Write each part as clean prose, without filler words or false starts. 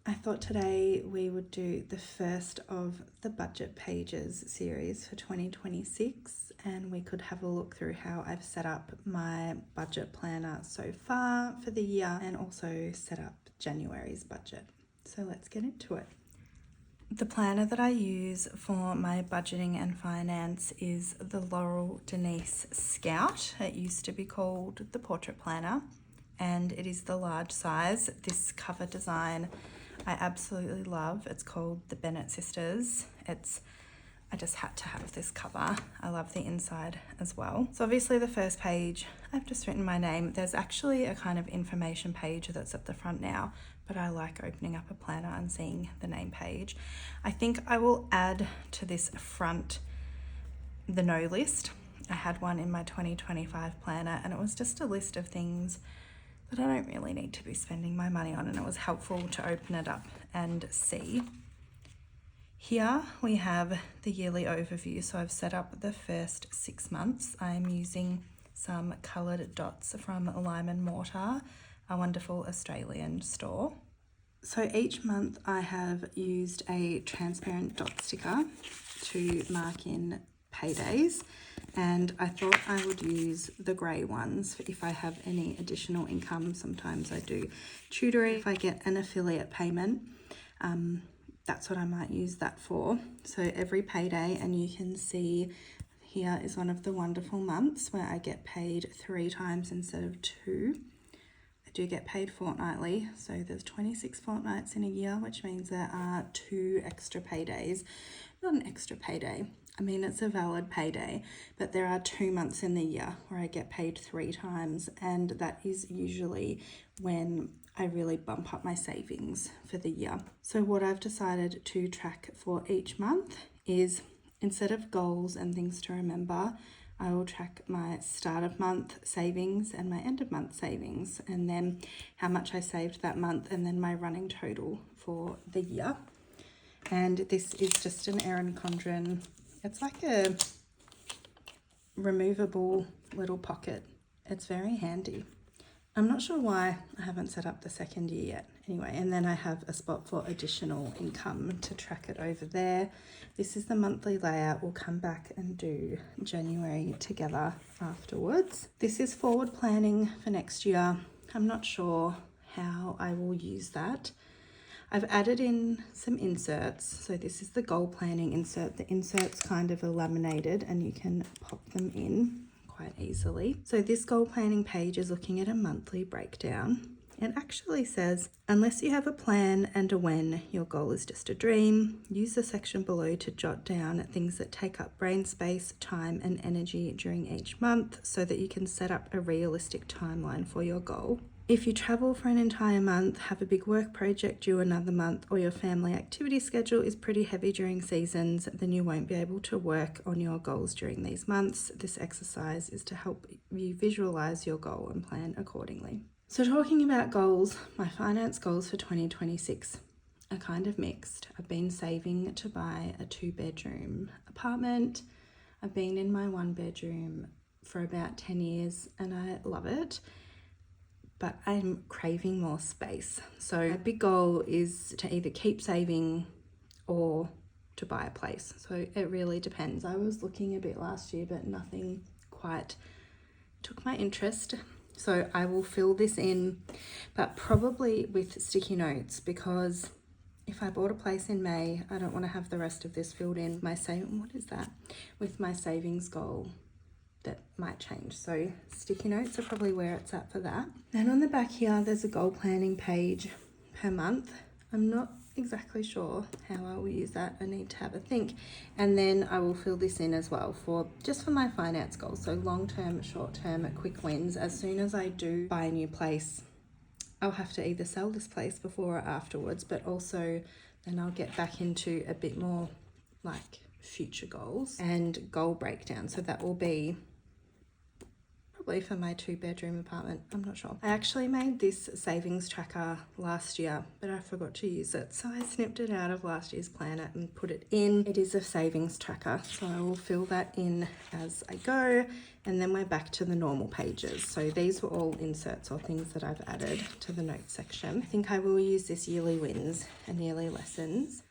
I thought today we would do the first of the budget pages series for 2026, and we could have a look through how I've set up my budget planner so far for the year and also set up January's budget. So let's get into it. The planner that I use for my budgeting and finance is the Laurel Denise Scout. It used to be called the Portrait Planner, and it is the large size. This cover design I absolutely love. It's called the Bennett Sisters. I just had to have this cover. I love the inside as well. So obviously the first page, I've just written my name. There's actually a kind of information page that's at the front now, but I like opening up a planner and seeing the name page. I think I will add to this front the no list. I had one in my 2025 planner, and it was just a list of things that I don't really need to be spending my money on, and it was helpful to open it up and see. Here we have the yearly overview. So I've set up the first 6 months. I'm using some coloured dots from Lime & Mortar, a wonderful Australian store. So each month I have used a transparent dot sticker to mark in paydays, and I thought I would use the grey ones if I have any additional income. Sometimes I do tutoring. If I get an affiliate payment, that's what I might use that for. So every payday, and you can see here is one of the wonderful months where I get paid 3 times instead of 2. I do get paid fortnightly, so there's 26 fortnights in a year, which means there are 2 extra paydays. Not an extra payday, I mean, it's a valid payday, but there are 2 months in the year where I get paid 3 times, and that is usually when I really bump up my savings for the year. So what I've decided to track for each month is, instead of goals and things to remember, I will track my start of month savings and my end of month savings, and then how much I saved that month, and then my running total for the year. And this is just an Erin Condren. It's like a removable little pocket. It's very handy. I'm not sure why I haven't set up the second year yet. Anyway, and then I have a spot for additional income to track it over there. This is the monthly layout. We'll come back and do January together afterwards. This is forward planning for next year. I'm not sure how I will use that. I've added in some inserts. So this is the goal planning insert. The inserts kind of are laminated and you can pop them in quite easily. So this goal planning page is looking at a monthly breakdown. It actually says, unless you have a plan and a when, your goal is just a dream. Use the section below to jot down things that take up brain space, time and energy during each month so that you can set up a realistic timeline for your goal. If you travel for an entire month, have a big work project due another month, or your family activity schedule is pretty heavy during seasons, then you won't be able to work on your goals during these months. This exercise is to help you visualize your goal and plan accordingly. So talking about goals, my finance goals for 2026 are kind of mixed. I've been saving to buy a 2-bedroom apartment. I've been in my 1-bedroom for about 10 years and I love it, but I'm craving more space. So a big goal is to either keep saving or to buy a place. So it really depends. I was looking a bit last year, but nothing quite took my interest. So I will fill this in, but probably with sticky notes, because if I bought a place in May, I don't want to have the rest of this filled in. With my savings goal, that might change. So sticky notes are probably where it's at for that. And on the back here, there's a goal planning page per month. I'm not exactly sure how I will use that. I need to have a think. And then I will fill this in as well for my finance goals. So long-term, short-term, quick wins. As soon as I do buy a new place, I'll have to either sell this place before or afterwards, but also then I'll get back into a bit more like future goals and goal breakdown. So that will be probably for my 2-bedroom apartment, I'm not sure. I actually made this savings tracker last year, but I forgot to use it. So I snipped it out of last year's planner and put it in. It is a savings tracker, so I will fill that in as I go. And then we're back to the normal pages. So these were all inserts or things that I've added to the notes section. I think I will use this yearly wins and yearly lessons.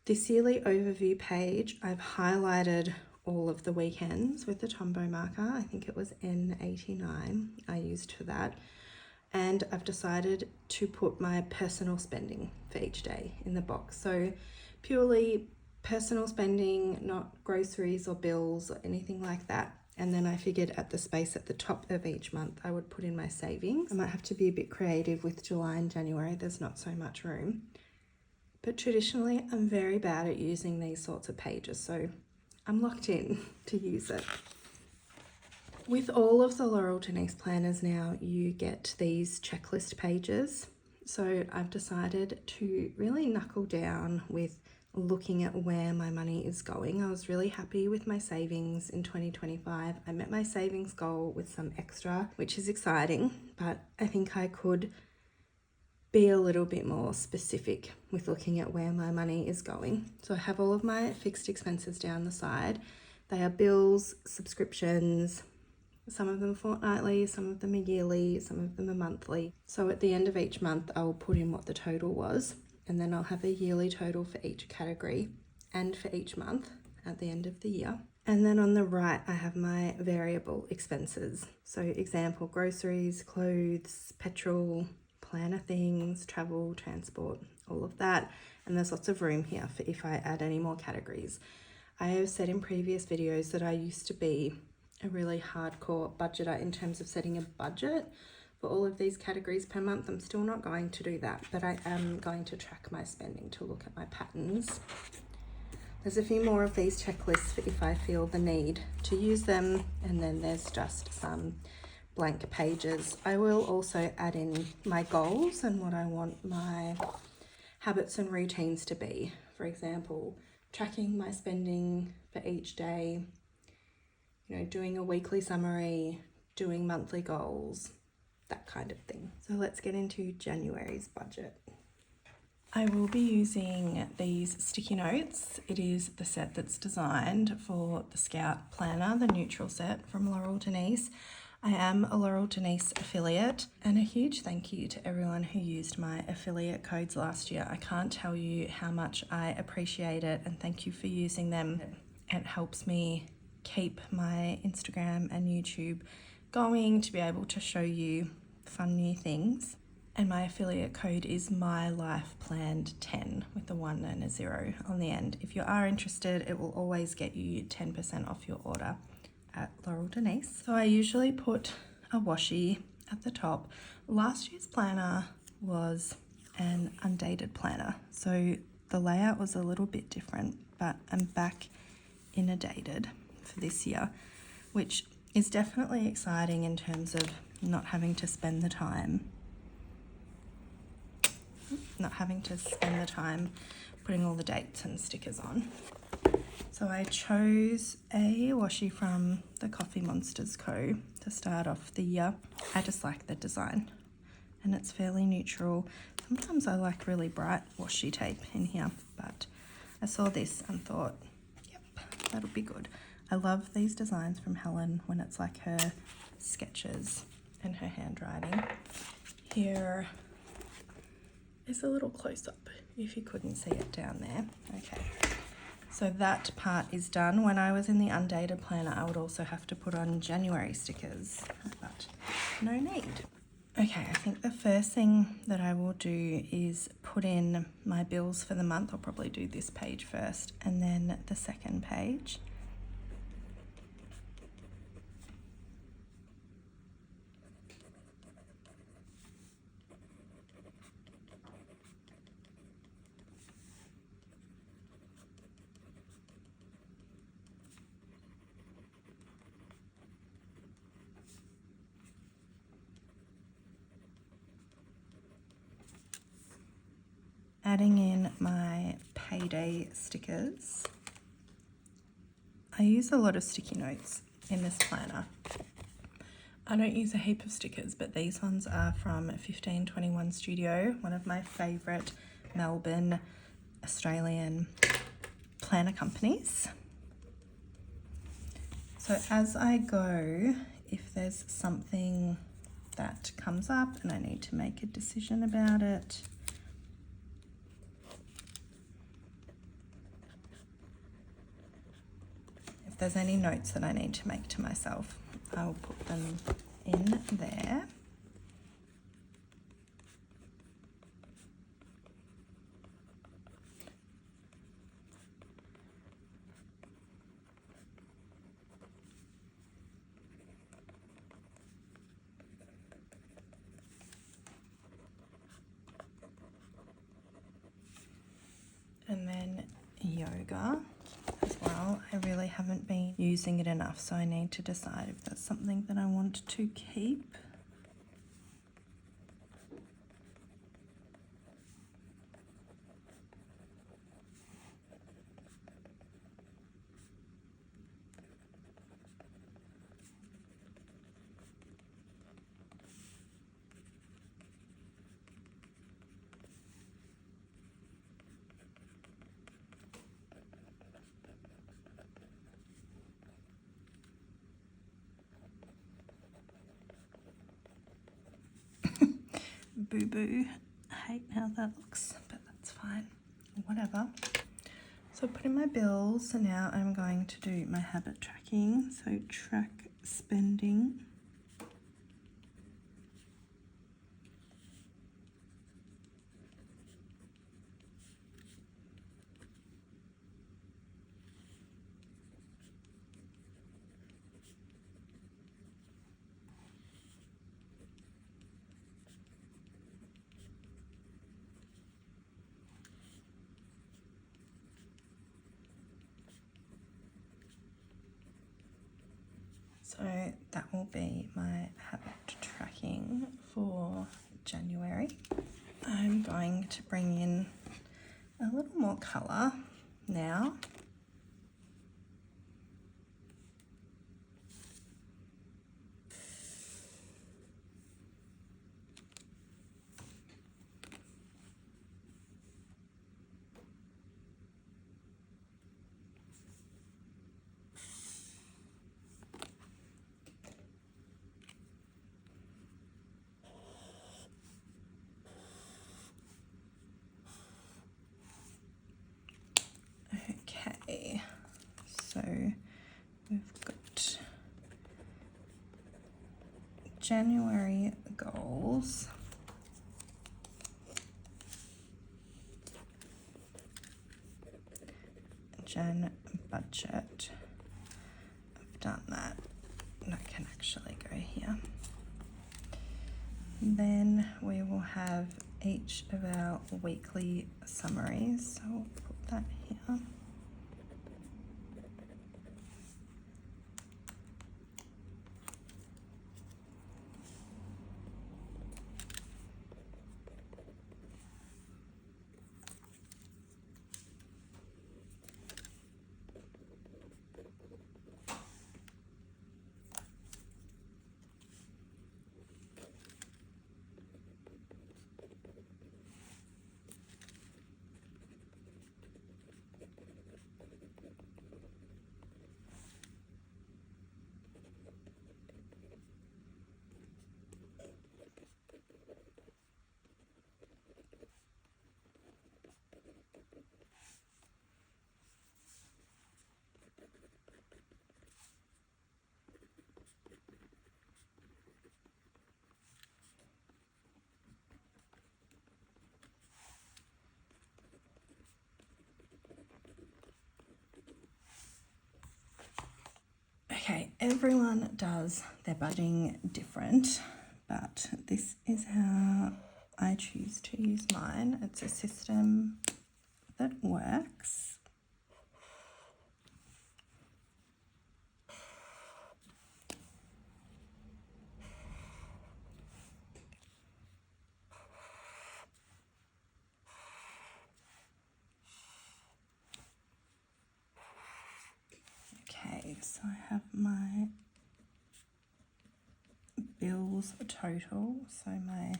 This yearly overview page, I've highlighted all of the weekends with the Tombow marker. I think it was N89 I used for that. And I've decided to put my personal spending for each day in the box. So purely personal spending, not groceries or bills or anything like that. And then I figured at the space at the top of each month, I would put in my savings. I might have to be a bit creative with July and January. There's not so much room. But traditionally, I'm very bad at using these sorts of pages. So I'm locked in to use it. With all of the Laurel Denise planners now, you get these checklist pages. So I've decided to really knuckle down with looking at where my money is going. I was really happy with my savings in 2025. I met my savings goal with some extra, which is exciting, but I think I could be a little bit more specific with looking at where my money is going. So I have all of my fixed expenses down the side. They are bills, subscriptions, some of them are fortnightly, some of them are yearly, some of them are monthly. So at the end of each month, I will put in what the total was, and then I'll have a yearly total for each category and for each month at the end of the year. And then on the right, I have my variable expenses. So example, groceries, clothes, petrol, planner things, travel, transport, all of that. And there's lots of room here for if I add any more categories. I have said in previous videos that I used to be a really hardcore budgeter in terms of setting a budget for all of these categories per month. I'm still not going to do that, but I am going to track my spending to look at my patterns. There's a few more of these checklists for if I feel the need to use them, and then there's just some blank pages. I will also add in my goals and what I want my habits and routines to be. For example, tracking my spending for each day, doing a weekly summary, doing monthly goals, that kind of thing. So let's get into January's budget. I will be using these sticky notes. It is the set that's designed for the Scout planner, the neutral set from Laurel Denise. I am a Laurel Denise affiliate, and a huge thank you to everyone who used my affiliate codes last year. I can't tell you how much I appreciate it, and thank you for using them. It helps me keep my Instagram and YouTube going to be able to show you fun new things. And my affiliate code is MyLifePlanned10 with a 1 and a 0 on the end. If you are interested, it will always get you 10% off your order at Laurel Denise. So I usually put a washi at the top. Last year's planner was an undated planner, so the layout was a little bit different, but I'm back in a dated for this year, which is definitely exciting in terms of not having to spend the time putting all the dates and stickers on. So I chose a washi from the Coffee Monsters Co. to start off the year. I just like the design and it's fairly neutral. Sometimes I like really bright washi tape in here, but I saw this and thought, yep, that'll be good. I love these designs from Helen when it's like her sketches and her handwriting. Here is a little close-up if you couldn't see it down there. Okay, so that part is done. When I was in the undated planner, I would also have to put on January stickers, but no need. Okay, I think the first thing that I will do is put in my bills for the month. I'll probably do this page first and then the second page. Adding in my payday stickers. I use a lot of sticky notes in this planner. I don't use a heap of stickers, but these ones are from 1521 Studio, one of my favourite Melbourne Australian planner companies. So as I go, if there's something that comes up and I need to make a decision about it, if there's any notes that I need to make to myself, I'll put them in there. And then yoga as well. I really haven't been using it enough, so I need to decide if that's something that I want to keep. Boo boo. I hate how that looks, but that's fine. Whatever. So I put in my bills, so now I'm going to do my habit tracking. So track spending. So that will be my habit tracking for January. I'm going to bring in a little more colour now. Okay, so we've got January goals. Jan budget. I've done that. That can actually go here. Then we will have each of our weekly summaries. So we'll put that here. Okay, everyone does their budgeting different, but this is how I choose to use mine. It's a system that works. Okay, so I have my bills total. So my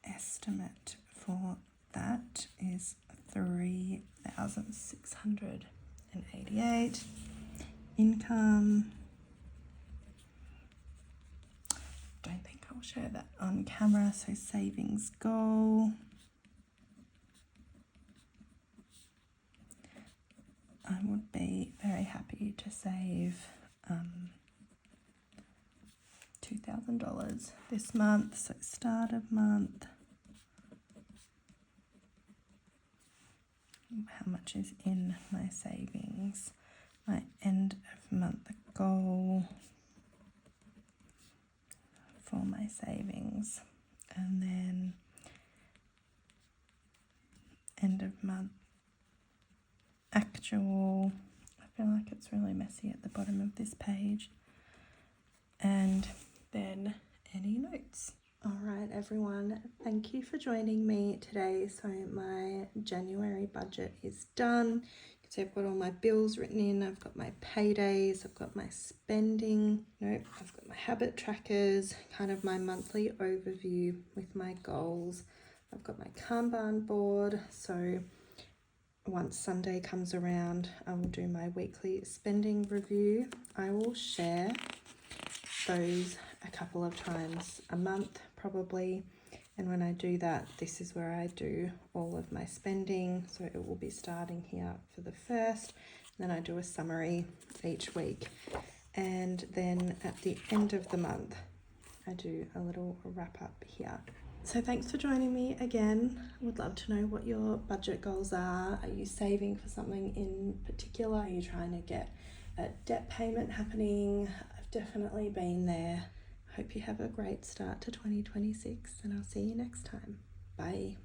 estimate for that is $3,688. Income, don't think I'll share that on camera. So savings goal, I would be very happy to save $2,000 this month. So start of month, how much is in my savings, my end of month goal for my savings, and then end of month actual. I feel like it's really messy at the bottom of this page, and then any notes. All right, everyone, thank you for joining me today. So my January budget is done. You can see I've got all my bills written in. I've got my paydays, I've got my spending. I've got my habit trackers, kind of my monthly overview with my goals. I've got my Kanban board. So once Sunday comes around, I will do my weekly spending review. I will share those a couple of times a month probably, and when I do that, this is where I do all of my spending. So it will be starting here for the first, then I do a summary each week, and then at the end of the month I do a little wrap up here. So thanks for joining me again. I would love to know what your budget goals are. Are you saving for something in particular? Are you trying to get a debt payment happening? I've definitely been there. Hope you have a great start to 2026, and I'll see you next time. Bye.